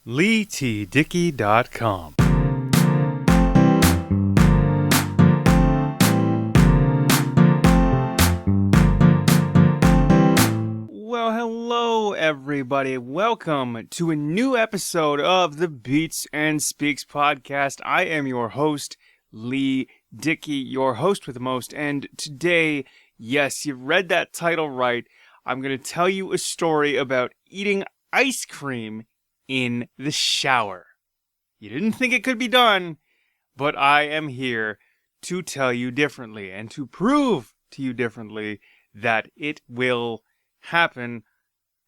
LeighDickey.com. Well, hello everybody. Welcome to a new episode of the Beats and Speaks podcast. I am your host, Leigh Dickey, your host with the most. And today, yes, you've read that title right. I'm going to tell you a story about eating ice cream in the shower. You didn't think it could be done, but I am here to tell you differently and to prove to you differently that it will happen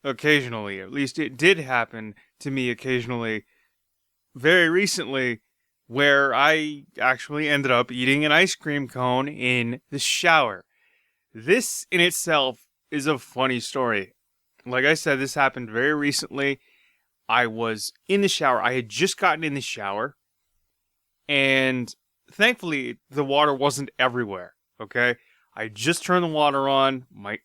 occasionally. At least it did happen to me occasionally very recently, where I actually ended up eating an ice cream cone in the shower. This in itself is a funny story. Like I said, this happened very recently. I was in the shower. I had just gotten in the shower, and thankfully the water wasn't everywhere, okay? I just turned the water on. My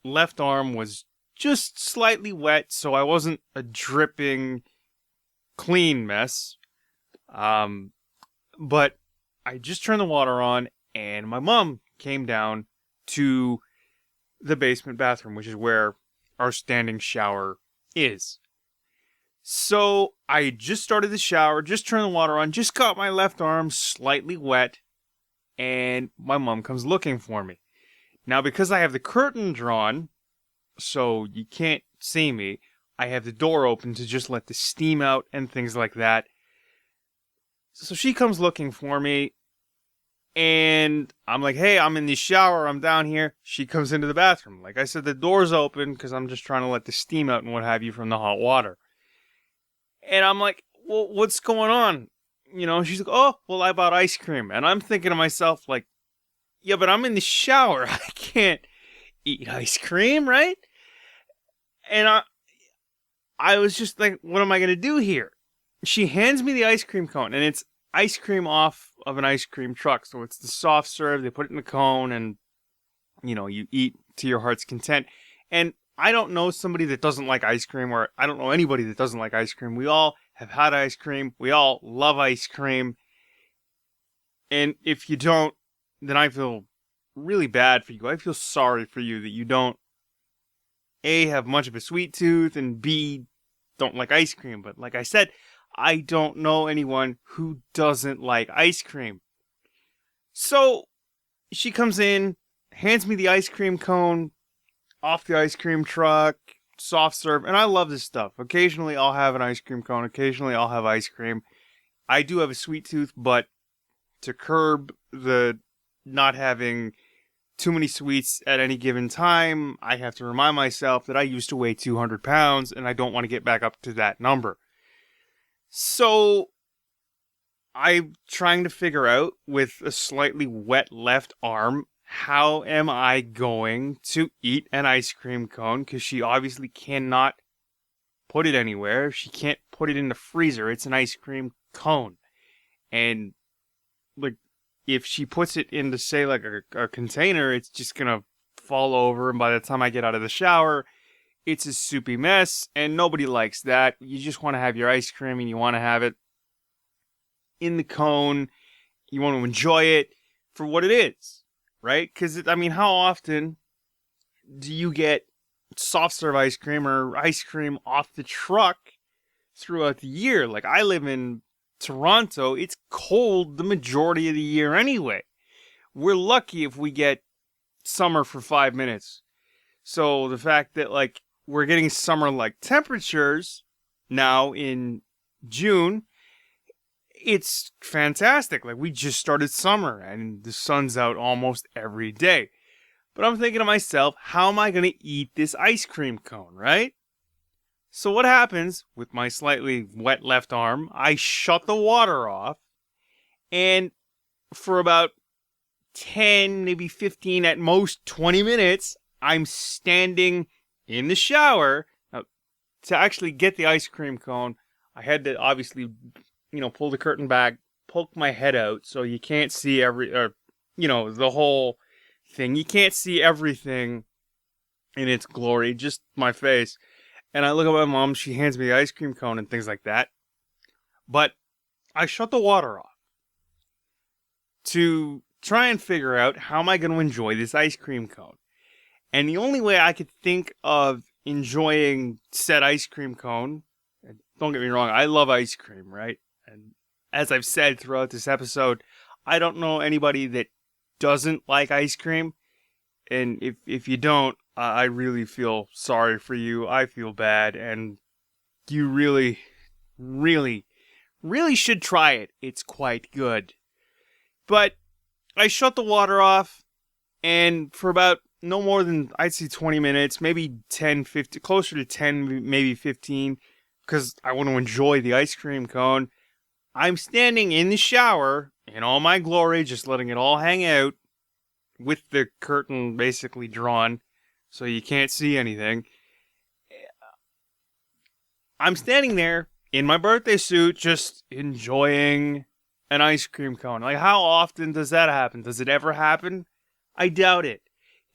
left arm was just slightly wet, so I wasn't a dripping clean mess. But I just turned the water on, and my mom came down to the basement bathroom, which is where our standing shower is. So I just started the shower, just turned the water on, just got my left arm slightly wet, and my mom comes looking for me. Now, because I have the curtain drawn, so you can't see me, I have the door open to just let the steam out and things like that. So she comes looking for me, and I'm like, hey, I'm in the shower, I'm down here. She comes into the bathroom. Like I said, the door's open because I'm just trying to let the steam out and what have you from the hot water. And I'm like, well, what's going on? You know, she's like, oh, well, I bought ice cream. And I'm thinking to myself, like, yeah, but I'm in the shower. I can't eat ice cream, right? And I was just like, what am I going to do here? She hands me the ice cream cone, and it's ice cream off of an ice cream truck. So it's the soft serve. They put it in the cone, and, you know, you eat to your heart's content. And I don't know somebody that doesn't like ice cream, or I don't know anybody that doesn't like ice cream. We all have had ice cream. We all love ice cream. And if you don't, then I feel really bad for you. I feel sorry for you that you don't, A, have much of a sweet tooth, and B, don't like ice cream. But like I said, I don't know anyone who doesn't like ice cream. So she comes in, hands me the ice cream cone off the ice cream truck, soft serve, and I love this stuff. Occasionally I'll have an ice cream cone, occasionally I'll have ice cream. I do have a sweet tooth, but to curb the not having too many sweets at any given time, I have to remind myself that I used to weigh 200 pounds, and I don't want to get back up to that number. So I'm trying to figure out, with a slightly wet left arm, how am I going to eat an ice cream cone? Because she obviously cannot put it anywhere. She can't put it in the freezer. It's an ice cream cone. And, like, if she puts it into, say, like a container, it's just going to fall over. And by the time I get out of the shower, it's a soupy mess. And nobody likes that. You just want to have your ice cream, and you want to have it in the cone. You want to enjoy it for what it is. Right? Because, I mean, how often do you get soft serve ice cream or ice cream off the truck throughout the year? Like, I live in Toronto. It's cold the majority of the year anyway. We're lucky if we get summer for 5 minutes. So the fact that, like, we're getting summer-like temperatures now in June, it's fantastic. Like, we just started summer and the sun's out almost every day. But I'm thinking to myself, how am I going to eat this ice cream cone, right? So what happens with my slightly wet left arm? I shut the water off, and for about 10, maybe 15, at most 20 minutes, I'm standing in the shower. Now, to actually get the ice cream cone, I had to obviously, pull the curtain back, poke my head out so you can't see the whole thing. You can't see everything in its glory, just my face. And I look at my mom, she hands me the ice cream cone and things like that. But I shut the water off to try and figure out how am I going to enjoy this ice cream cone. And the only way I could think of enjoying said ice cream cone, and don't get me wrong, I love ice cream, right? And as I've said throughout this episode, I don't know anybody that doesn't like ice cream. And if you don't, I really feel sorry for you. I feel bad. And you really, really, really should try it. It's quite good. But I shut the water off, and for about no more than, I'd say 20 minutes, maybe 10, 15, closer to 10, maybe 15, because I want to enjoy the ice cream cone, I'm standing in the shower in all my glory, just letting it all hang out, with the curtain basically drawn, so you can't see anything. I'm standing there in my birthday suit, just enjoying an ice cream cone. Like, how often does that happen? Does it ever happen? I doubt it.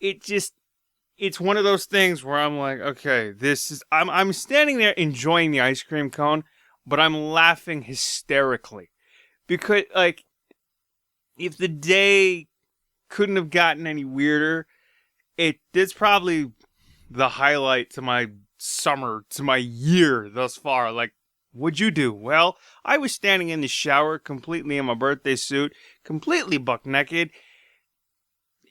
It's one of those things where I'm like, okay, I'm standing there enjoying the ice cream cone, but I'm laughing hysterically. Because, like, if the day couldn't have gotten any weirder, it's probably the highlight to my summer, to my year thus far. Like, what'd you do? Well, I was standing in the shower, completely in my birthday suit, completely buck naked,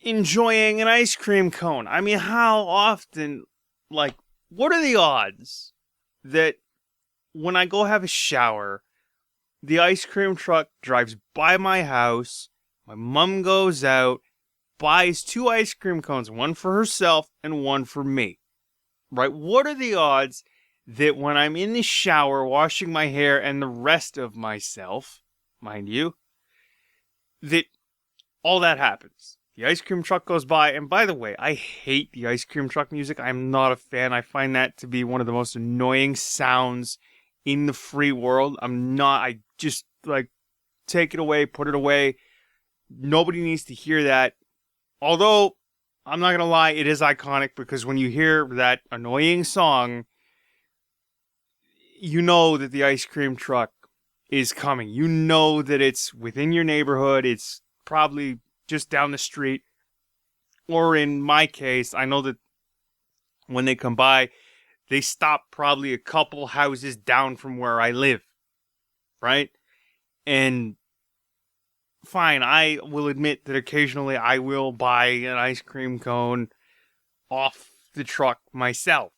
enjoying an ice cream cone. I mean, how often, like, what are the odds that when I go have a shower, the ice cream truck drives by my house, my mom goes out, buys 2 ice cream cones, one for herself and one for me, right? What are the odds that when I'm in the shower washing my hair and the rest of myself, mind you, that all that happens? The ice cream truck goes by, and by the way, I hate the ice cream truck music. I'm not a fan. I find that to be one of the most annoying sounds in the free world. I just, like, take it away, put it away. Nobody needs to hear that. Although, I'm not going to lie, it is iconic, because when you hear that annoying song, you know that the ice cream truck is coming. You know that it's within your neighborhood. It's probably just down the street. Or in my case, I know that when they come by, they stop probably a couple houses down from where I live. Right? And fine, I will admit that occasionally I will buy an ice cream cone off the truck myself.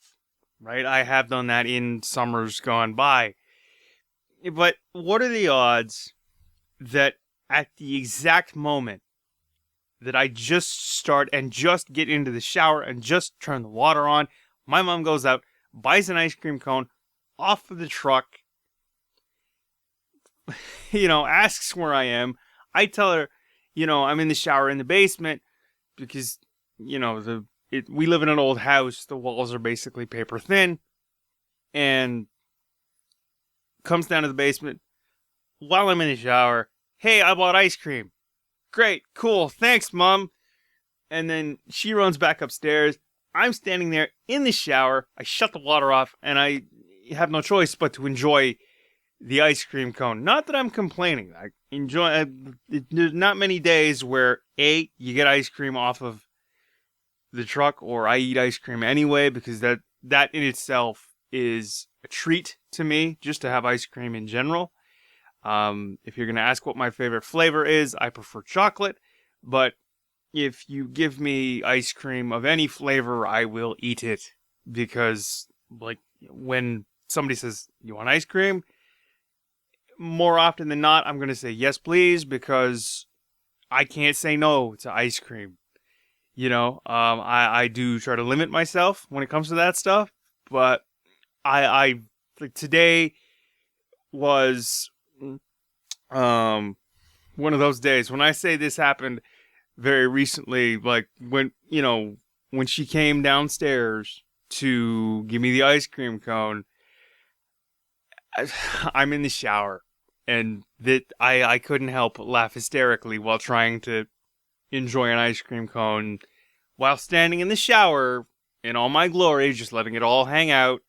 Right? I have done that in summers gone by. But what are the odds that at the exact moment that I just start and just get into the shower and just turn the water on, my mom goes out, buys an ice cream cone off of the truck, asks where I am. I tell her, I'm in the shower in the basement because, we live in an old house. The walls are basically paper thin, and comes down to the basement while I'm in the shower. Hey, I bought ice cream. Great, cool, thanks, Mom. And then she runs back upstairs. I'm standing there in the shower. I shut the water off, and I have no choice but to enjoy the ice cream cone. Not that I'm complaining. I enjoy. There's not many days where you get ice cream off of the truck, or I eat ice cream anyway, because that in itself is a treat to me, just to have ice cream in general. If you're going to ask what my favorite flavor is, I prefer chocolate. But if you give me ice cream of any flavor, I will eat it. Because, like, when somebody says, you want ice cream? More often than not, I'm going to say yes, please, because I can't say no to ice cream. I do try to limit myself when it comes to that stuff. But I today was one of those days. When I say this happened very recently, like when she came downstairs to give me the ice cream cone, I'm in the shower, and that I couldn't help but laugh hysterically while trying to enjoy an ice cream cone while standing in the shower in all my glory, just letting it all hang out.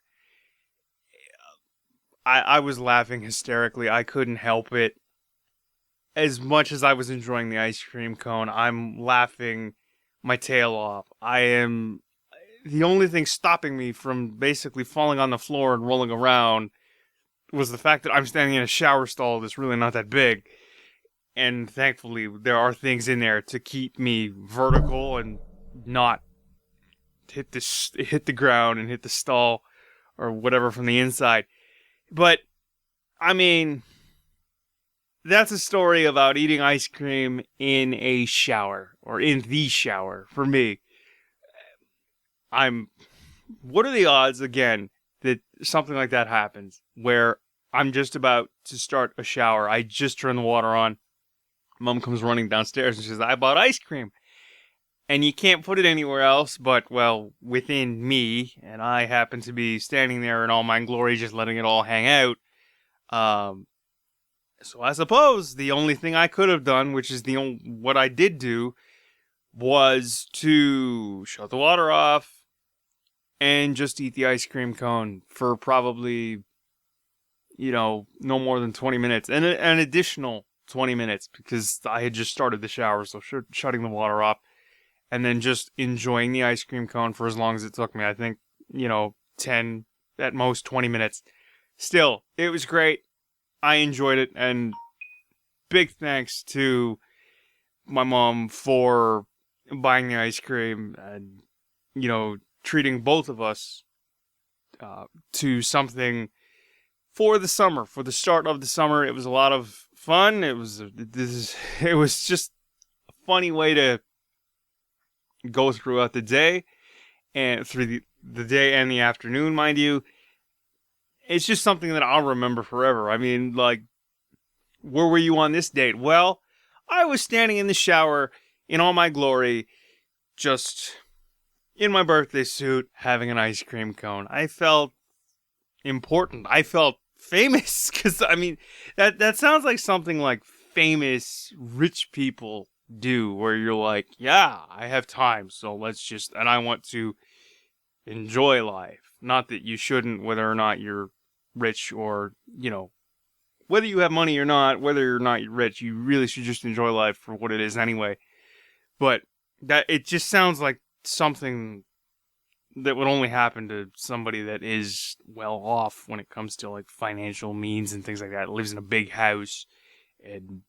I was laughing hysterically. I couldn't help it. As much as I was enjoying the ice cream cone, I'm laughing my tail off. The only thing stopping me from basically falling on the floor and rolling around was the fact that I'm standing in a shower stall that's really not that big. And thankfully, there are things in there to keep me vertical and not hit the ground and hit the stall or whatever from the inside. But, I mean, that's a story about eating ice cream in a shower, or in the shower, for me. What are the odds, again, that something like that happens, where I'm just about to start a shower, I just turn the water on, Mom comes running downstairs and says, I bought ice cream. And you can't put it anywhere else but, well, within me, and I happen to be standing there in all my glory, just letting it all hang out. So I suppose the only thing I could have done, which is what I did do, was to shut the water off and just eat the ice cream cone for probably, no more than 20 minutes. And an additional 20 minutes, because I had just started the shower, so shutting the water off. And then just enjoying the ice cream cone for as long as it took me. I think, 10, at most 20 minutes. Still, it was great. I enjoyed it. And big thanks to my mom for buying the ice cream and, treating both of us to something for the summer. For the start of the summer, it was a lot of fun. It was just a funny way to go throughout the day, and through the day and the afternoon, mind you. It's just something that I'll remember forever. I mean, like, where were you on this date? Well, I was standing in the shower in all my glory, just in my birthday suit, having an ice cream cone. I felt important. I felt famous, because, I mean, that sounds like something like famous rich people do, where you're like, yeah, I have time, so and I want to enjoy life. Not that you shouldn't, whether or not you're rich, or, whether you have money or not, whether or not you're rich, you really should just enjoy life for what it is anyway. But it just sounds like something that would only happen to somebody that is well off when it comes to, like, financial means and things like that. Lives in a big house and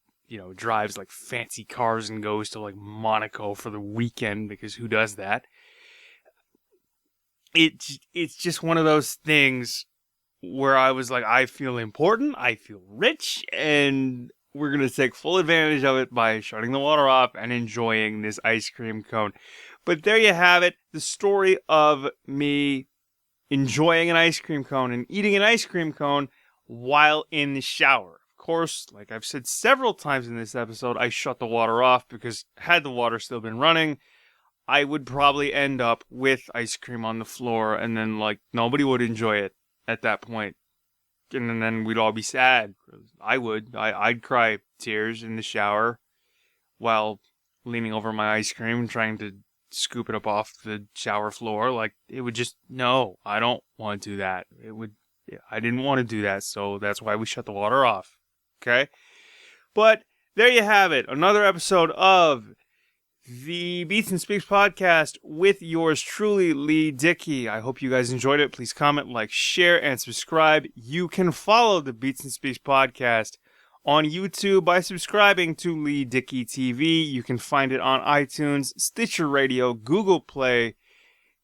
drives like fancy cars and goes to like Monaco for the weekend, because who does that? It's just one of those things where I was like, I feel important, I feel rich, and we're going to take full advantage of it by shutting the water off and enjoying this ice cream cone. But there you have it, the story of me enjoying an ice cream cone and eating an ice cream cone while in the shower. Of course, like I've said several times in this episode, I shut the water off because had the water still been running, I would probably end up with ice cream on the floor, and then like nobody would enjoy it at that point. And then we'd all be sad. I'd cry tears in the shower while leaning over my ice cream, trying to scoop it up off the shower floor. Like, it would just, no, I don't want to do that. I didn't want to do that, so that's why we shut the water off. Okay? But there you have it. Another episode of the Beats and Speaks podcast with yours truly, Leigh Dickey. I hope you guys enjoyed it. Please comment, like, share, and subscribe. You can follow the Beats and Speaks podcast on YouTube by subscribing to Leigh Dickey TV. You can find it on iTunes, Stitcher Radio, Google Play,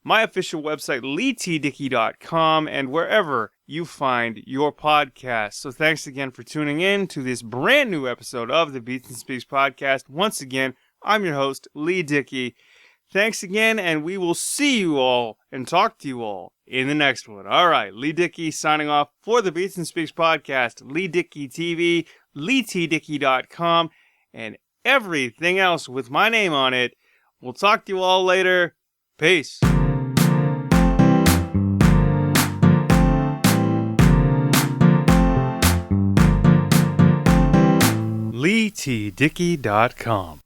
my official website, leightdickey.com, and wherever you find your podcast. So thanks again for tuning in to this brand new episode of the Beats and Speaks podcast. Once again, I'm your host, Leigh Dickey. Thanks again, and we will see you all and talk to you all in the next one. All right, Leigh Dickey signing off for the Beats and Speaks podcast, Leigh Dickey TV, leightdickey.com, and everything else with my name on it. We'll talk to you all later. Peace. LeighTDickey.com